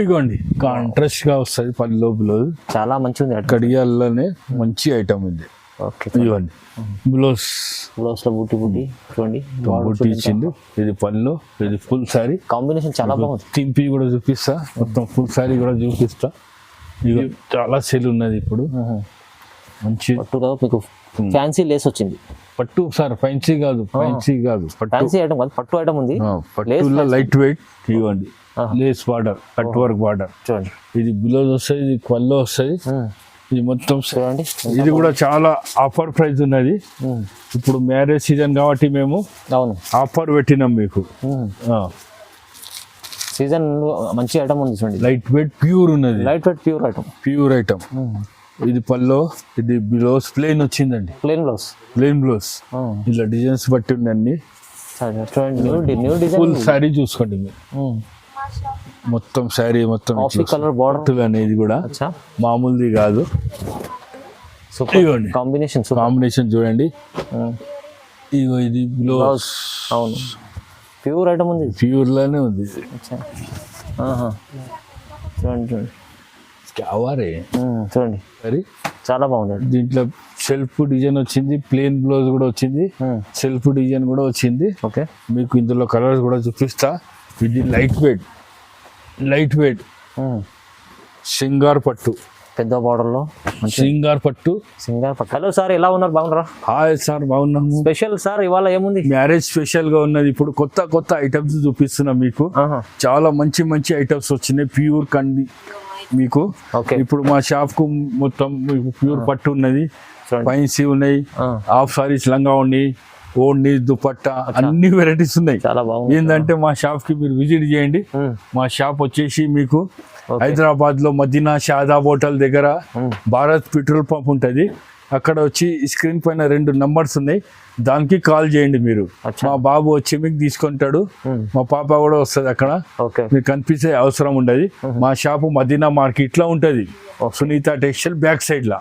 ఇగోండి కాంట్రాస్ట్ గా వస్తుంది పనిలో బ్లౌజ్ చాలా మంచిగా ఉంది. కడియాల్లోనే మంచి ఐటమ్ ఇది. ఓకే ఇవ్వండి బ్లౌజ్ బ్లౌజ్ లో బూటీ బూటీ చూడండి, బూటీ ఇచ్చింది. ఇది పనిలో, ఇది ఫుల్ సారీ కాంబినేషన్ చాలా బాగుంది. తింపి కూడా చూపిస్తా, మొత్తం ఫుల్ సారీ కూడా చూపిస్తా. ఇది చాలా సేల్ ఉన్నది ఇప్పుడు. మంచి పట్టుగా మీకు ఫ్యాన్సీ లేస్ వచ్చింది. పట్టు సార్, ఫ్యాన్సీ కాదు, ఫ్యాన్సీ కాదు, ఫ్యాన్సీ ఐటమ్ కాదు, పట్టు ఐటమ్ ఉంది. పట్టులో లైట్ వెయిట్. ఇవ్వండి lace border, cut work border చూడండి. ఇది బ్లౌజ్ వస్తుంది, ఇది పళ్ళు వస్తుంది. ఇది మొత్తం చూడండి, ఇది కూడా చాలా ఆఫర్ ప్రైస్ ఉన్నది. ఇప్పుడు మ్యారేజ్ సీజన్ కాబట్టి మేము అవును ఆఫర్ పెట్టినాం మీకు. సీజన్ మంచి ఐటమ్ ఉంది చూడండి. లైట్ వెయిట్ ప్యూర్ ఉన్నది, light weight pure item, pure item. ఇది పల్లో, ఇది బ్లౌజ్ ప్లెయిన్ వచ్చిందండి, ప్లెయిన్ బ్లౌజ్, ప్లెయిన్ బ్లౌజ్. ఇలా డిజైన్స్ బట్టి ఉంది అన్ని. న్యూ డిజైన్ ఫుల్ శారీ చూసుకోండి మీరు, మొత్తం శారీ మొత్తం కలర్ బార్డర్ అనేది కూడా మామూలుది కాదు. కాంబినేషన్ కాంబినేషన్ చూడండి. ఇగో ఇది బ్లౌజ్, అవును ప్యూర్ ఐటమ్ ఉంది, ప్యూర్ లానే ఉంది. చూడండి చూడండి చూడండి, సరే చాలా బాగుంది. దీంట్లో సెల్ఫ్ డిజైన్ వచ్చింది, ప్లెయిన్ బ్లౌజ్ కూడా వచ్చింది, సెల్ఫ్ డిజైన్ కూడా వచ్చింది. ఓకే, మీకు ఇందులో కలర్స్ కూడా చూపిస్తా. ఇది light weight, light weight Singar పట్టు, పెద్ద బార్డర్ లో సింగార్ పట్టు. హలో సార్, ఎలా ఉన్నారు? బాగున్నారా? హాయ్ సార్, బాగున్నాము. స్పెషల్ సార్ ఇవాళ ఏముంది? మ్యారేజ్ స్పెషల్ గా ఉన్నది. ఇప్పుడు కొత్త కొత్త ఐటమ్స్ చూపిస్తున్నా మీకు. చాలా మంచి మంచి ఐటమ్స్ వచ్చినాయి, ప్యూర్ కండి మీకు. ఇప్పుడు మా షాప్ కు మొత్తం ప్యూర్ పట్టు ఉన్నది, పైన్సీ ఉన్నాయి, హాఫ్ సారీస్ లంగా ఉన్నాయి, ఓన్లీ దుపట్టా, అన్ని వెరైటీస్ ఉన్నాయి. చాలా బాగుంది. ఏంటంటే మా షాప్ కి మీరు విజిట్ చేయండి. మా షాప్ వచ్చేసి మీకు హైదరాబాద్ లో మదీనా షాదాబ్ హోటల్ దగ్గర భారత్ పెట్రోల్ పంప్ ఉంటుంది. అక్కడ వచ్చి స్క్రీన్ పైన 2 నంబర్స్ ఉన్నాయి, దానికి కాల్ చేయండి మీరు. మా బాబు వచ్చి మీకు తీసుకుంటాడు, మా పాప కూడా వస్తుంది. అక్కడ మీకు కనిపించే అవసరం ఉండదు. మా షాపు మదీనా మార్కెట్ లో ఉంటది, సునీత టెక్స్టైల్ బ్యాక్ సైడ్ లో.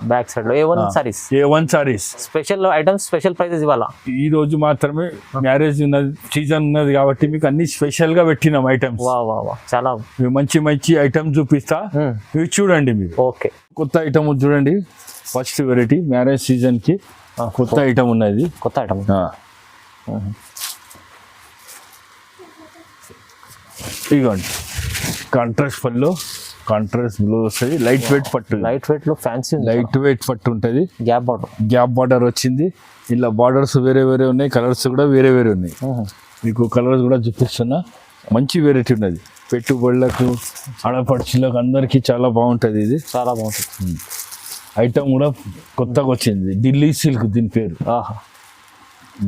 A1 saris special items, special prices ఇవాళ. ఈ రోజు మాత్రమే మ్యారేజ్ ఉన్నది, సీజన్ ఉన్నది కాబట్టి మీకు అన్ని స్పెషల్ గా పెట్టినాం ఐటమ్స్. చాలా మంచి మంచి ఐటమ్స్ చూపిస్తా, ఇవి చూడండి మీరు. ఓకే, కొత్త ఐటమ్ చూడండి. ఫస్ట్ వెరైటీ మ్యారేజ్ సీజన్ కి కొత్త ఐటమ్ ఉన్నది. కొత్త ఐటమ్ ఇదిగోండి, కాంట్రాస్ట్ పళ్ళు, కాంట్రాస్ట్ బ్లూ వస్తుంది, లైట్ వెయిట్ పట్టు, లైట్ వెయిట్ లో ఫ్యాన్సీ లైట్ వెయిట్ పట్టు ఉంటుంది. గ్యాప్ బార్డర్, గ్యాప్ బార్డర్ వచ్చింది. ఇలా బార్డర్స్ వేరే వేరే ఉన్నాయి, కలర్స్ కూడా వేరే వేరే ఉన్నాయి. మీకు కలర్స్ కూడా చూపిస్తున్నా. మంచి వెరైటీ ఉన్నది, పెట్టుబడులకు, ఆడపడుచులకు అందరికీ చాలా బాగుంటుంది. ఇది చాలా బాగుంటుంది. ఐటమ్ కూడా కొత్తగా వచ్చింది, ఢిల్లీ సిల్క్ దీని పేరు.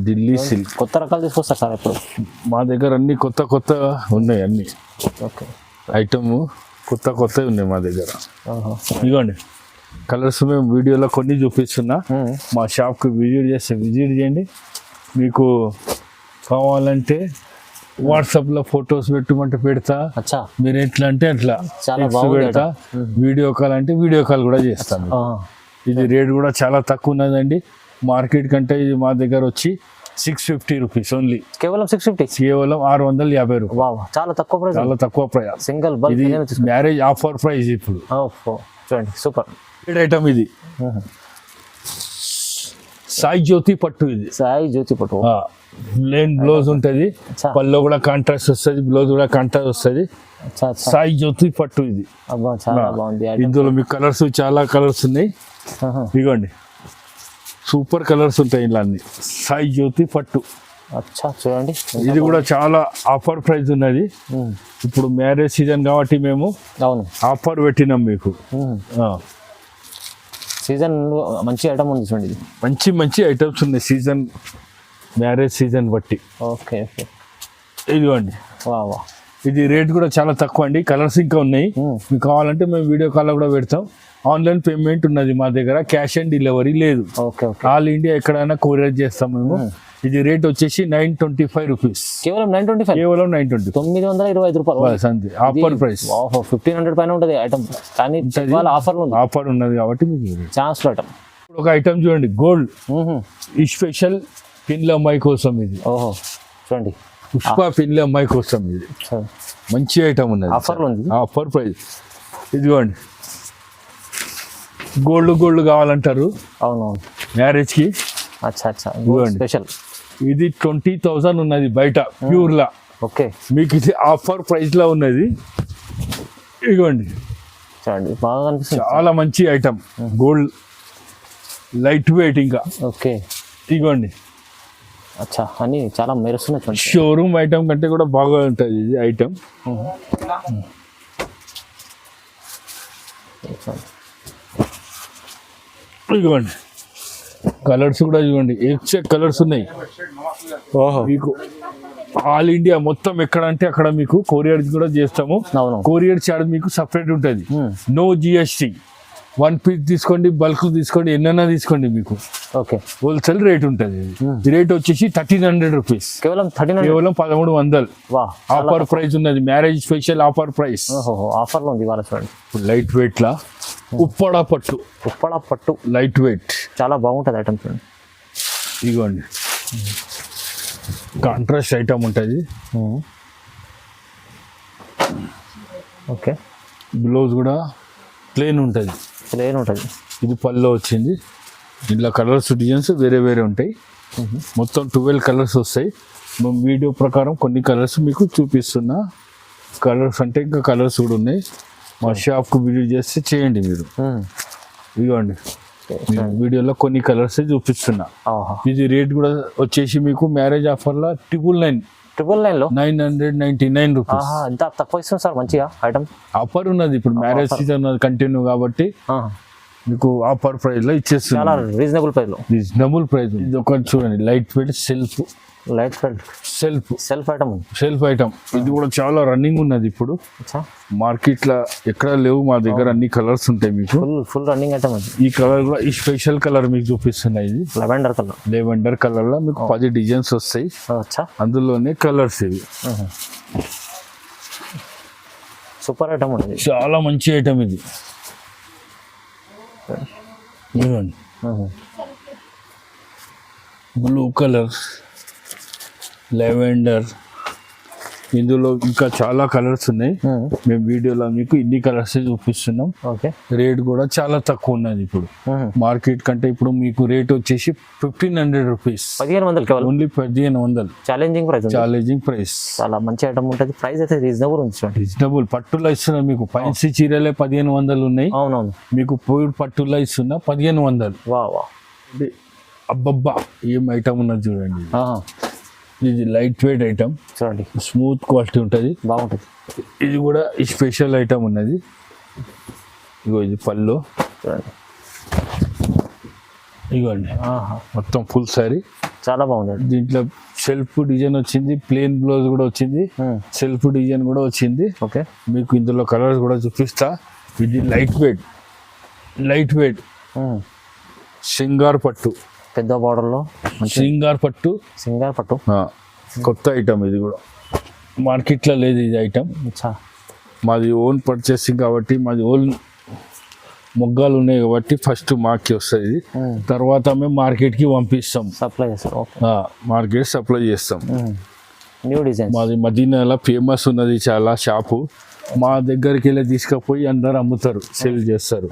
ఢిల్లీ సిల్క్ కొత్త రకాలు తీసుకొస్తారు సార్ ఇప్పుడు మా దగ్గర. అన్ని కొత్త కొత్త ఉన్నాయి, అన్ని ఓకే ఐటమ్ కొత్త కొత్తవి ఉన్నాయి మా దగ్గర. ఇదిగోండి కలర్స్ మేము వీడియోలో కొన్ని చూపిస్తున్నా. మా షాప్కి విజిట్ చేయండి. మీకు కావాలంటే వాట్సాప్లో ఫొటోస్ పెట్టమంటే పెడతా, మీరు ఎట్లా అంటే అట్లా పెడతా. వీడియో కాల్ అంటే వీడియో కాల్ కూడా చేస్తాను. ఇది రేట్ కూడా చాలా తక్కువ ఉన్నదండి, మార్కెట్ కంటే. ఇది మా దగ్గర వచ్చి 650 రూపీస్ ఓన్లీ, కేవలం 650, కేవలం 650 రూపాయలు. చాలా తక్కువ ప్రైస్, చాలా తక్కువ ప్రైస్. సింగిల్ ఇది మ్యారేజ్ ఆఫర్ ప్రైస్. ఇప్పుడు చూడండి, సూపర్ ఐటమ్ ఇది. సాయి జ్యోతి పట్టు, ఇది సాయి జ్యోతి పట్టు. ప్లెయిన్ బ్లౌజ్ ఉంటుంది, పళ్ళు కూడా కాంట్రాస్ట్ వస్తుంది, బ్లౌజ్ కూడా కాంట్రాస్ట్ వస్తుంది. సాయి జ్యోతి పట్టు ఇది. ఇందులో మీకు కలర్స్ చాలా కలర్స్ ఉన్నాయి. ఇదిగోండి, సూపర్ కలర్స్ ఉంటాయి ఇలా అన్ని. సాయి జ్యోతి పట్టు చూడండి, ఇది కూడా చాలా ఆఫర్ ప్రైస్ ఉన్నది. ఇప్పుడు మ్యారేజ్ సీజన్ కాబట్టి మేము ఆఫర్ పెట్టినాం మీకు. సీజన్ మంచి ఐటమ్ ఉంది చూడండి, మంచి మంచి ఐటమ్స్ ఉన్నాయి సీజన్, మ్యారేజ్ సీజన్ బట్టి. ఓకే ఓకే, ఇదిగోండి. ఇది రేట్ కూడా చాలా తక్కువ అండి, కలర్స్ ఇంకా ఉన్నాయి. మీకు కావాలంటే మేము వీడియో కాల్ కూడా పెడతాం. ఆన్లైన్ పేమెంట్ ఉన్నది మా దగ్గర, క్యాష్ ఆన్ డెలివరీ లేదు. ఆల్ ఇండియా ఎక్కడైనా కొరియర్ చేస్తాం మేము. ఇది రేట్ వచ్చేసి 925 రూపీస్, కేవలం 925, కేవలం 920, 925 రూపాయలు ఆఫర్ ప్రైస్. 1500 పైన ఉంటుంది ఐటమ్, కానీ ఆఫర్ ఉన్నది కాబట్టి మీకు ఛాన్స్ ఐటమ్. ఒక ఐటమ్ చూడండి, గోల్డ్ ఈ స్పెషల్ పిన్ల అమ్మాయి కోసం. ఇది చూడండి, పుష్ప పెళ్లి అమ్మాయి కోసం ఇది మంచి ఐటమ్ ఉన్నది. ఆఫర్లో ఉంది. Offer price. ఇదిగోండి గోల్డ్ కావాలంటారు అవునవును మ్యారేజ్కి. అచ్చా అచ్చా ఇదిగోండి. స్పెషల్. ఇది 20,000 ఉన్నది బయట ప్యూర్లా. ఓకే మీకు ఇది ఆఫర్ ప్రైస్లో ఉన్నది. ఇదిగోండి చూడండి బాగా కనిపిస్తుంది. చాలా మంచి ఐటమ్ గోల్డ్ లైట్ వెయిట్. ఇంకా ఓకే ఇదిగోండి అచ్చా అని చాలా మెరుస్తున్నాయి చూడండి. షోరూమ్ ఐటమ్ కంటే కూడా బాగా ఉంటుంది ఇది ఐటమ్. ఇదిగోండి కలర్స్ కూడా ఇదిగోండి ఎక్సెక్ట్ కలర్స్ ఉన్నాయి. మీకు ఆల్ ఇండియా మొత్తం ఎక్కడ అంటే అక్కడ మీకు కొరియర్ కూడా చేస్తాము. అవును కొరియర్ చార్జ్ మీకు సపరేట్ ఉంటుంది. No GST. 1 పీస్ తీసుకోండి, బల్క్ తీసుకోండి, ఎన్నైనా తీసుకోండి, మీకు ఓకే హోల్సేల్ రేట్ ఉంటుంది. ఈ రేట్ వచ్చేసి 1,300 రూపీస్. కేవలం 1300. కేవలం 1,300. వా ఆఫర్ ప్రైస్ ఉన్నది. Marriage special offer price. ఆఫర్లో ఉంది ఇవాళ చూడండి. లైట్ వెయిట్ లా ఉప్పడా పట్టు. ఉప్పడా పట్టు లైట్ వెయిట్ చాలా బాగుంటుంది ఐటమ్ చూడండి. ఇదిగోండి కాంట్రాస్ట్ ఐటమ్ ఉంటుంది. ఓకే బ్లౌజ్ కూడా ప్లేన్ ఉంటుంది. ప్లేన్ ఉంటుంది. ఇది పల్లో వచ్చింది. ఇంట్లో కలర్స్ డిజైన్స్ వేరే ఉంటాయి. మొత్తం 12 కలర్స్ వస్తాయి. మేము వీడియో ప్రకారం కొన్ని కలర్స్ మీకు చూపిస్తున్నా. కలర్స్ అంటే ఇంకా కలర్స్ కూడా ఉన్నాయి. మా షాప్కు విజిట్ చేస్తే చేయండి మీరు. ఇదిగోండి వీడియోలో కొన్ని కలర్స్ చూపిస్తున్నా. ఇది రేట్ కూడా వచ్చేసి మీకు మ్యారేజ్ ఆఫర్లో 999 999 రూపీస్. ఎంత తక్కువ ఇస్తుంది సార్ మంచిగా ఐటమ్. ఆఫర్ ఉన్నది ఇప్పుడు మ్యారేజ్ సీజన్ కంటిన్యూ కాబట్టి మీకు ఆఫర్ ప్రైస్ లో ఇచ్చేస్తుంది. చాలా రీజనబుల్ ప్రైస్. ఇది ఒకటి చూడండి లైట్ వెయిట్ సెల్ఫ్ ఐటమ్. ఇది కూడా చాలా రన్నింగ్ ఉన్నది ఇప్పుడు మార్కెట్ లో ఎక్కడ లేవు. మా దగ్గర అన్ని కలర్స్ ఉంటాయి మీకు. Full running item. ఈ కలర్ కూడా ఈ స్పెషల్ కలర్ మీకు చూపిస్తున్నాయి. ఇది లెవెండర్ కలర్ లో మీకు 10 డిజైన్స్ వస్తాయి. అందులోనే కలర్స్ ఇవి. సూపర్ ఐటమ్ ఉంది. చాలా మంచి ఐటమ్ ఇది. బ్లూ కలర్, లెవెండర్, ఇందులో ఇంకా చాలా కలర్స్ ఉన్నాయి. మేము వీడియోలో మీకు ఇన్ని కలర్స్ చూపిస్తున్నాం. రేట్ కూడా చాలా తక్కువ ఉన్నది ఇప్పుడు మార్కెట్ కంటే. ఇప్పుడు మీకు రేట్ వచ్చేసి 1,500 రూపీస్. 1500 ఓన్లీ 1500. Challenging price. చాలా మంచి ఐటమ్ ఉంటుంది. ప్రైస్ అయితే రీజనబుల్ ఉంది. రీజనబుల్ పట్టులో ఇస్తున్నా మీకు. ఫ్యాన్సీ చీరలే 1500 ఉన్నాయి. అవునవును మీకు ప్యూర్ పట్టులో ఇస్తున్నా 1500. అబ్బబ్బా ఏం ఐటమ్ ఉన్నది చూడండి. ఇది లైట్ వెయిట్ ఐటమ్ చూడండి. స్మూత్ క్వాలిటీ ఉంటుంది. బాగుంటుంది. ఇది కూడా స్పెషల్ ఐటమ్ ఉన్నది. ఇగో ఇది పళ్ళు చూడండి. ఇగోండి మొత్తం ఫుల్ సారీ చాలా బాగుంది. దీంట్లో సెల్ఫ్ డిజైన్ వచ్చింది. ప్లేన్ బ్లౌజ్ కూడా వచ్చింది. సెల్ఫ్ డిజైన్ కూడా వచ్చింది. ఓకే మీకు ఇందులో కలర్స్ కూడా చూపిస్తా. ఇది లైట్ వెయిట్ సింగార్ పట్టు. పెద్ద బార్డర్లో సింగార్ పట్టు కొత్త ఐటమ్. ఇది కూడా మార్కెట్లో లేదు ఇది ఐటమ్. మాది ఓన్ పర్చేసింగ్ కాబట్టి, మాది ఓన్ మొగ్గాలు ఉన్నాయి కాబట్టి ఫస్ట్ మాకి వస్తుంది. తర్వాత మేము మార్కెట్కి పంపిస్తాం. మార్కెట్ సప్లై చేస్తాం. New design. మాది మదీనాలో ఫేమస్ ఉన్నది చాలా షాపు. మా దగ్గరికి వెళ్ళి తీసుకుపోయి అందరు అమ్ముతారు, సేల్ చేస్తారు.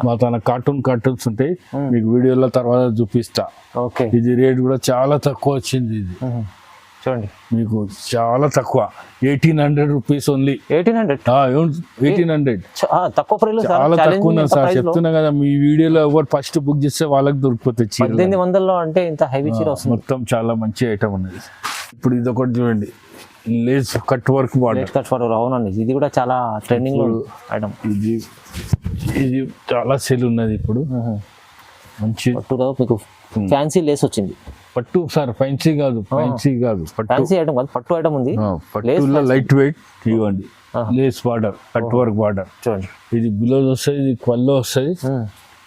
మా తన కార్టూన్స్ ఉంటాయి. మీకు వీడియోలో తర్వాత చూపిస్తా. ఇది రేట్ కూడా చాలా తక్కువ వచ్చింది. ఇది చూడండి మీకు చాలా తక్కువ. 1,800 రూపీస్ ఓన్లీ. 1800 తక్కువ ప్రైస్. చాలా తక్కువ ఉన్నది సార్. చెప్తున్నా కదా మీ వీడియోలో ఎవరు ఫస్ట్ బుక్ చేస్తే వాళ్ళకి దొరికిపోతాయి. 1800 అంటే ఇంత హెవీ చీర వస్తుంది. మొత్తం చాలా మంచి ఐటమ్ ఉన్నది. ఇప్పుడు ఇది ఒకటి చూడండి లేస్ కట్ వర్క్ బార్డర్. అవునండి ఇది కూడా చాలా ట్రెండింగ్ లో ఐటమ్. ఇది చాలా సేల్ ఉన్నది ఇప్పుడు. మంచి పట్టులో మీకు ఫ్యాన్సీ లేస్ వచ్చింది. పట్టు సార్ ఫ్యాన్సీ కాదు ఫ్యాన్సీ ఐటమ్ కాదు, పట్టు ఐటమ్ ఉంది. పట్టులో లైట్ వెయిట్ ఇవ్వండి. Lace border, cut work border చూడండి. ఇది బ్లౌజ్ వస్తుంది, ఇది పళ్ళు వస్తుంది.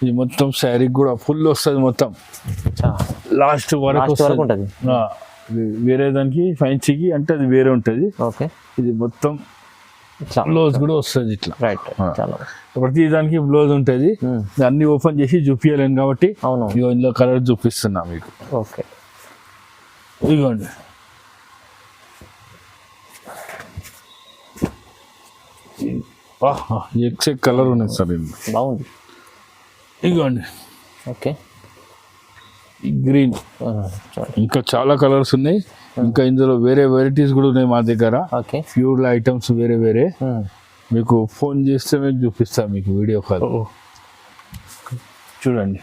ఇది మొత్తం శారీ కూడా ఫుల్ వస్తుంది. మొత్తం లాస్ట్ వరకు ఉంటుంది. వేరే దానికి ఫ్యాన్సీకి అంటే అది వేరే ఉంటుంది. ఇది మొత్తం బ్లౌజ్ కూడా వస్తుంది ఇట్లా. ప్రతి దానికి బ్లౌజ్ ఉంటుంది. అన్ని ఓపెన్ చేసి చూపించలేను కాబట్టి ఇందులో కలర్ చూపిస్తున్నా మీకు. ఇదిగోండి ఎక్సెక్ కలర్ ఉన్నాయి సార్ ఇది. బాగుంది. ఇదిగోండి ఓకే. గ్రీన్, చూడండి. ఇంకా చాలా కలర్స్ ఉన్నాయి. ఇంకా ఇందులో వేరే వెరైటీస్ కూడా ఉన్నాయి మా దగ్గర. ఓకే. ప్యూర్ ఐటమ్స్ వేరే వేరే. మీకు ఫోన్ చేస్తే మేము చూపిస్తాం మీకు వీడియో కాల్. చూడండి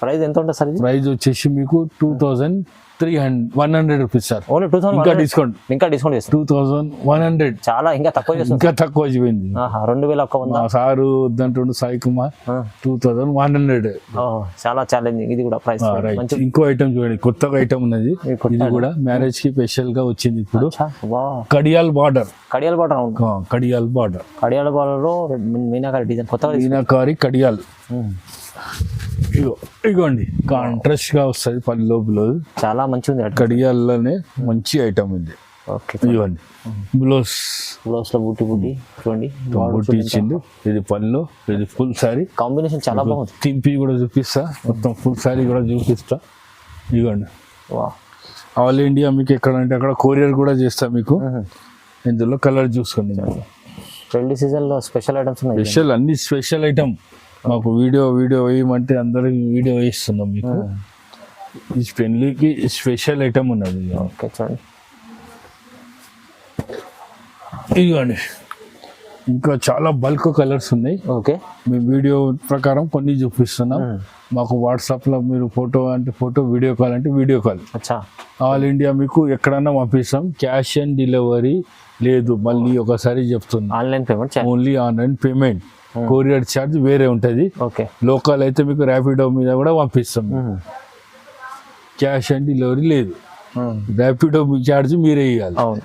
ప్రైస్ ఎంత ఉంటుంది సార్ ఇది? ప్రైస్ వచ్చేసి మీకు 2,100 రూపీస్ సార్. ఓన్లీ 2000. ఇంకా డిస్కౌంట్ చేస్తారు. 2,100. చాలా ఇంకా తక్కువ చేస్తుంది. ఇంకా తక్కువ అయిపోయింది. 2100. మా సారు వద్దంటుండు సాయి కుమార్. 2,100. చాలా ఛాలెంజింగ్ ఇది కూడా ప్రైస్. ఇంకో ఐటమ్ చూడండి, కొత్తగా ఐటమ్ ఉన్నది. ఇది కూడా మ్యారేజ్ కి స్పెషల్ గా వచ్చింది ఇప్పుడు. Kadiyal border. Kadiyal border. Kadiyal border. Kadiyal border లో మీనాకారి డిజైన్ కొత్తగా. మీనాకారి కడియాల్. ఇగోండి కాంట్రాస్ట్ గా వస్తుంది పల్లెలో బ్లౌజ్. చాలా మంచిగా ఉంది. కడియాల్లోనే మంచి ఐటమ్ ఇది. ఇవ్వండి బ్లౌజ్ లో బూటీ చూడండి. బూటీ ఇచ్చింది. ఇది పళ్ళు, ఇది ఫుల్ సారీ కాంబినేషన్ చాలా బాగుంది. తింపి కూడా చూపిస్తా, మొత్తం ఫుల్ సారీ కూడా చూపిస్తా. ఇవ్వండి ఆల్ ఇండియా మీకు ఎక్కడంటే అక్కడ కొరియర్ కూడా చేస్తా మీకు. ఇందులో కలర్ చూసుకోండి. పెళ్లి సీజన్ లో స్పెషల్ ఐటమ్స్ ఉన్నాయి. స్పెషల్ అన్ని స్పెషల్ ఐటమ్. మాకు వీడియో వేయమంటే అందరికి వీడియో వేస్తున్నాం మీకు. ఈ పెళ్లికి స్పెషల్ ఐటమ్ ఉన్నది. ఓకే చూడండి. ఇదిగోండి ఇంకా చాలా బల్క్ కలర్స్ ఉన్నాయి. ఓకే. మీ వీడియో ప్రకారం కొన్ని చూపిస్తున్నాం. మాకు వాట్సాప్లో మీరు ఫోటో అంటే ఫోటో, వీడియో కాల్ అంటే వీడియో కాల్. ఆల్ ఇండియా మీకు ఎక్కడన్నా పంపిస్తాం. క్యాష్ ఆన్ డెలివరీ లేదు. మళ్ళీ ఒకసారి చెప్తున్నా, online payment, only online payment. Courier charge వేరే ఉంటుంది. ఓకే. లోకల్ అయితే మీకు ర్యాపిడో మీద కూడా పంపిస్తాం. క్యాష్ ఆన్ డెలివరీ లేదు. ర్యాపిడో ఛార్జ్ మీరే ఇవ్వాలి. అవును.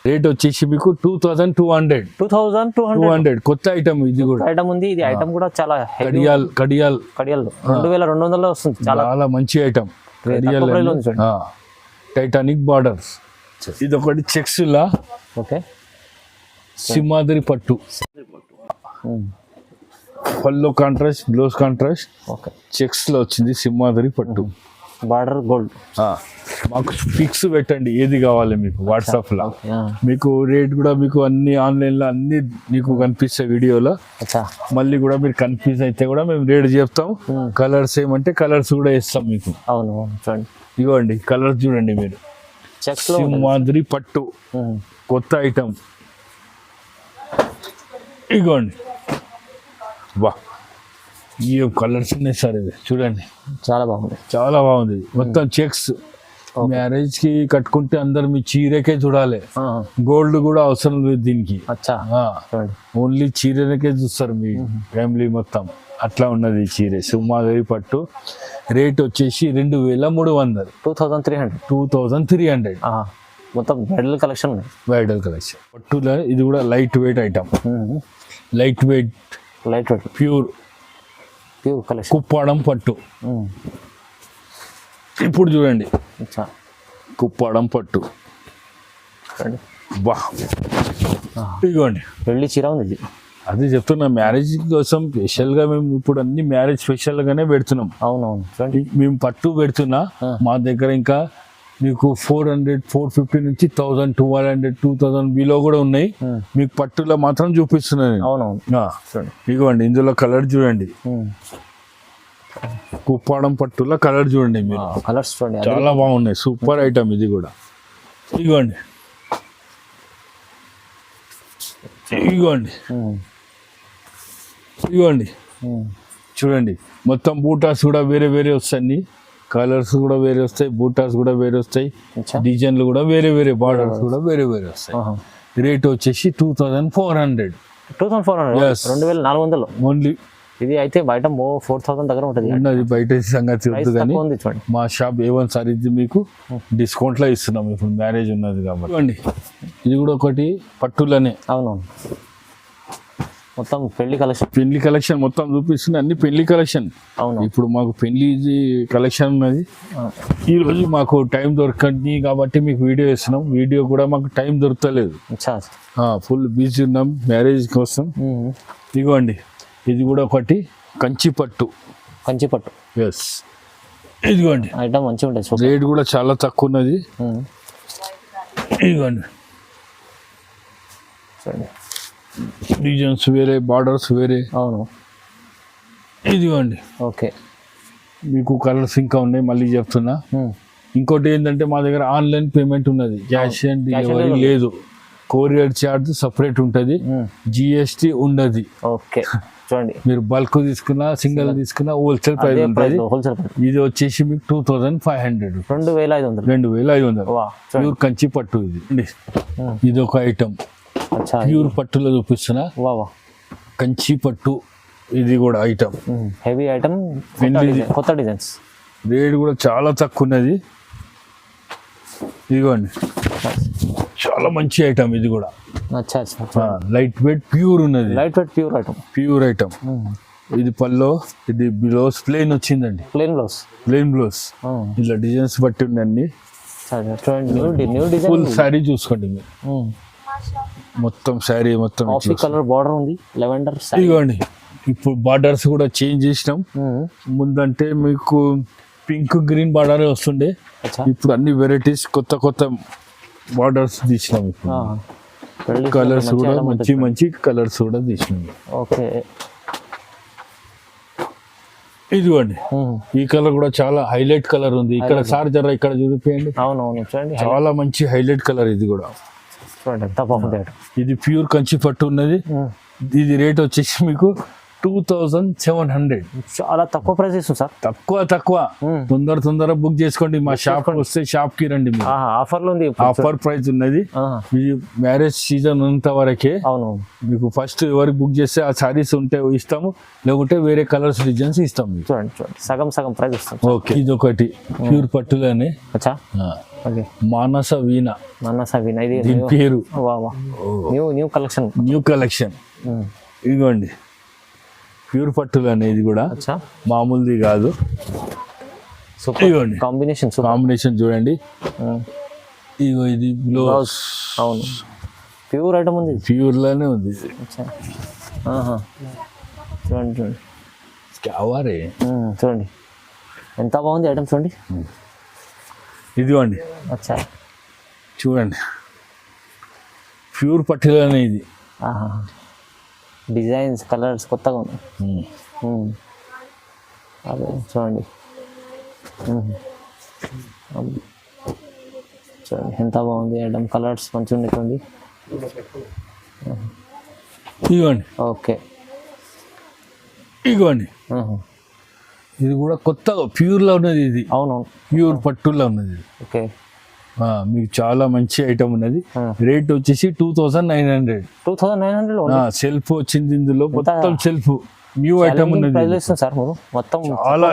రేట్ వచ్చేసి మీకు 2,200. 2,200 కొత్త ఐటమ్. ఇది కూడా ఐటమ్ ఉంది. ఇది ఐటమ్ కూడా చాలా కడియాల్ 2,200 వస్తుంది. చాలా మంచి ఐటమ్. Titanic borders. ఇది ఒకటి చెక్స్ లా. ఓకే. సింహాద్రి పట్టు. పళ్ళు contrast, blouse contrast. Okay. Checks లో వచ్చింది సింహాద్రి పట్టు. Border gold. మాకు పిక్స్ పెట్టండి ఏది కావాలి మీకు వాట్సాప్ లో. మీకు రేట్ కూడా మీకు అన్ని ఆన్లైన్ లో అన్ని మీకు కనిపిస్తాయి వీడియోలో. మళ్ళీ కూడా మీరు కన్ఫ్యూజ్ అయితే కూడా మేము రేట్ చెప్తాం. కలర్స్ ఏమంటే కలర్స్ కూడా ఇస్తాం మీకు. అవును చూడండి. ఇవ్వండి కలర్స్ చూడండి మీరు. సింహాద్రి పట్టు కొత్త ఐటమ్. ఇగోండి వా ఏం కలర్స్ ఉన్నాయి సార్. ఇది చూడండి చాలా బాగుంది. చాలా బాగుంది. మొత్తం చెక్స్. మ్యారేజ్ కి కట్టుకుంటే అందరు మీ చీరకే చూడాలి. గోల్డ్ కూడా అవసరం లేదు దీనికి. ఓన్లీ చీరకే చూస్తారు మీ ఫ్యామిలీ మొత్తం. అట్లా ఉన్నది ఈ చీర. సింహాద్రి పట్టు. రేట్ వచ్చేసి 2,300. 2,300. మొత్తం బ్రైడల్ కలెక్షన్ ఉన్నాయి. బ్రైడల్ కలెక్షన్ పట్టులో ఇది కూడా light weight item. Light weight pure collection. Kuppadam పట్టు. ఇప్పుడు చూడండి కుప్పాడం పట్టు. బా ఇదిగోండి పెళ్లి చీర ఉంది. అదే చెప్తున్నా, మ్యారేజ్ కోసం స్పెషల్గా మేము ఇప్పుడు అన్ని మ్యారేజ్ స్పెషల్గానే పెడుతున్నాం. అవునవును. మేము పట్టు పెడుతున్నా. మా దగ్గర ఇంకా మీకు 400, 450 నుంచి 1,200, 2,000 బిలో కూడా ఉన్నాయి. మీకు పట్టులో మాత్రం చూపిస్తున్నాను. అవునవును. ఇదిగోండి ఇందులో కలర్ చూడండి. కుప్పాడం పట్టులో కలర్ చూడండి మీరు. కలర్స్ చూడండి చాలా బాగున్నాయి. సూపర్ ఐటమ్ ఇది కూడా. ఇదిగోండి ఇదిగోండి ఇదిగోండి చూడండి. మొత్తం బూటాస్ కూడా వేరే వేరే వస్తాయి. కలర్స్ కూడా వేరే వస్తాయి. బూటాస్ కూడా వేరే వస్తాయి. డిజైన్లు కూడా వేరే వేరే, బార్డర్స్ కూడా వేరే వేరే వస్తాయి. రేట్ వచ్చేసి 2,400. 2,400 ఓన్లీ. ఇది అయితే బయట 4,000 దగ్గర ఉంటుంది. బయట సంగతి వద్దు కానీ మా షాప్ A1 సార్ ఇది మీకు డిస్కౌంట్ లో ఇస్తున్నాం. ఇప్పుడు మ్యారేజ్ ఉన్నది కాబట్టి. ఇది కూడా ఒకటి పట్టులనే. అవునవును. మొత్తం పెళ్లి కలెక్షన్ మొత్తం చూపిస్తుంది. అన్ని పెళ్లి కలెక్షన్. అవును. ఇప్పుడు మాకు పెళ్లి కలెక్షన్ ఉన్నది. ఈ రోజు మాకు టైం దొరకండి కాబట్టి మీకు వీడియో ఇస్తున్నాం. వీడియో కూడా మాకు టైం దొరకలేదు. ఫుల్ బిజీ ఉన్నాం మ్యారేజ్ కోసం. ఇదిగోండి ఇది కూడా ఒకటి కంచి పట్టు. ఎస్. ఇదిగోండి ఐటమ్ మంచిగా ఉంటుంది. రేట్ కూడా చాలా తక్కువ ఉన్నది. ఇదిగోండి డిజైన్స్ వేరే, బార్డర్స్ వేరే. అవును. ఇదిగోండి ఓకే. మీకు కలర్స్ ఇంకా ఉన్నాయి, మళ్ళీ చెప్తున్నా. ఇంకోటి ఏంటంటే మా దగ్గర ఆన్లైన్ పేమెంట్ ఉన్నది, క్యాష్ ఆన్ డెలివరీ లేదు. కొరియర్ ఛార్జ్ సపరేట్ ఉంటుంది, జిఎస్టీ ఉండదు. ఓకే చూడండి, మీరు బల్క్ తీసుకున్నా, సింగిల్ తీసుకున్నా హోల్సేల్ ప్రైస్ ఉంటుంది. ఇది వచ్చేసి మీకు 2500, 2500 ప్యూర్ కంచి పట్టు. ఇది ఒక ఐటమ్ ప్యూర్ పట్టులో చూపిస్తున్నా, కంచి పట్టు. ఇది కూడా ఐటమ్, హెవీ ఐటమ్, కొత్త డిజైన్స్. రేట్ కూడా చాలా తక్కువ ఉన్నది. ఇదిగోండి చాలా మంచి ఐటమ్. ఇది కూడా లైట్ వెయిట్ ప్యూర్ ఉన్నది, ప్యూర్ ఐటమ్. ఇది పల్లో, ఇది బ్లౌజ్ ప్లెయిన్ వచ్చిందండి, ప్లెయిన్ బ్లౌజ్. ఇలా డిజైన్స్ బట్టి ఉందండి. ఫుల్ శారీ చూసుకోండి మీరు, మొత్తం శారీ మొత్తం కలర్ బార్డర్ ఉంది, లెవెండర్. ఇదిగోండి ఇప్పుడు బార్డర్స్ కూడా చేంజ్ చేసినాం. ముందంటే మీకు పింక్ గ్రీన్ బార్డర్ వస్తుండే, ఇప్పుడు అన్ని వెరైటీస్ కొత్త కొత్త బార్డర్స్ తీసినాం. ఇప్పుడు కలర్స్ కూడా మంచి మంచి కలర్స్ కూడా తీసినాం. ఓకే. ఇదిగోండి ఈ కలర్ కూడా చాలా హైలైట్ కలర్ ఉంది. ఇక్కడ సార్ జర ఇక్కడ చూపియండి. అవునవును చూడండి, చాలా మంచి హైలైట్ కలర్. ఇది కూడా చూడండి, ఇది ప్యూర్ కంచి పట్టు ఉన్నది. ఇది రేట్ వచ్చేసి మీకు 2700. చాలా తక్కువ ప్రైస్ ఇస్తుంది సార్, తక్కువ. తొందర బుక్ చేసుకోండి. మా షాప్ వస్తే షాప్ కి రండి. ఆఫర్లో ఉంది, ఆఫర్ ప్రైస్ ఉన్నది. ఇది మ్యారేజ్ సీజన్ ఉన్నంత వరకే. అవును, మీకు ఫస్ట్ ఎవరికి బుక్ చేస్తే ఆ సారీస్ ఉంటే ఇస్తాము, లేకుంటే వేరే కలర్స్ డిజైన్స్ ఇస్తాము. చూడండి సగం ప్రైస్ ఇస్తాం. ఓకే. ఇది ఒకటి ప్యూర్ పట్టులోనే మానస వీణ. ఇది దీని పేరు న్యూ కలెక్షన్. ఇదిగోండి ప్యూర్ పట్టులు అనేది కూడా మామూలుది కాదు. ఇదిగోండి కాంబినేషన్ చూడండి. ఇగో ఇది బ్లౌజ్. అవును, ప్యూర్ ఐటమ్ ఉంది, ప్యూర్ లోనే ఉంది. చూడండి చూడండి ఎంత బాగుంది ఐటమ్. చూడండి ఇదిగోండి చూడండి ప్యూర్ పట్టులోనే ఇది. డిజైన్స్, కలర్స్ కొత్తగా ఉన్నాయి. అదే చూడండి, చూడండి ఎంత బాగుంది ఐటమ్. కలర్స్ మంచిగా ఉన్నాయి చూడండి. ఇదిగోండి. ఓకే. ఇదిగోండి ఇది కూడా కొత్తగా ప్యూర్లో ఉన్నది. ఇది అవునవును, ప్యూర్ పట్టులో ఉన్నది. ఓకే. మీకు చాలా మంచి ఐటమ్ ఉన్నది. రేట్ వచ్చేసి 2900. సెల్ఫ్ వచ్చింది ఇందులో, మొత్తం సెల్ఫ్ న్యూ ఐటమ్ ఉన్నది. చాలా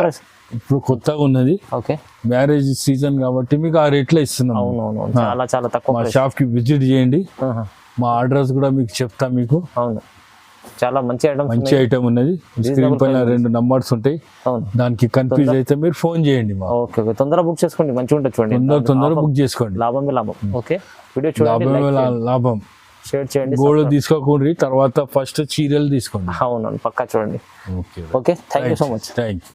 ఇప్పుడు కొత్తగా ఉన్నది. ఓకే. మ్యారేజ్ సీజన్ కాబట్టి మీకు ఆ రేట్లో ఇస్తున్నాం. చాలా తక్కువ. మా షాప్ కి విజిట్ చేయండి. మా అడ్రస్ కూడా మీకు చెప్తా. మీకు అవును, చాలా మంచి ఐటమ్ ఉన్నది. స్క్రీన్ పైన 2 నంబర్స్ ఉంటాయి, దానికి కన్ఫ్యూజ్ అయితే మీరు ఫోన్ చేయండి. ఓకే, తొందరగా బుక్ చేసుకోండి, మంచిగా ఉంటుంది చూడండి. తొందర బుక్ చేసుకోండి, లాభం. ఓకే, వీడియో చూడండి, లాభం. షేర్ చేయండి. గోల్డ్ తీసుకోకండి, తర్వాత ఫస్ట్ చీరలు తీసుకోండి. అవును, పక్కా చూడండి. Okay, thank you so much. Thank you.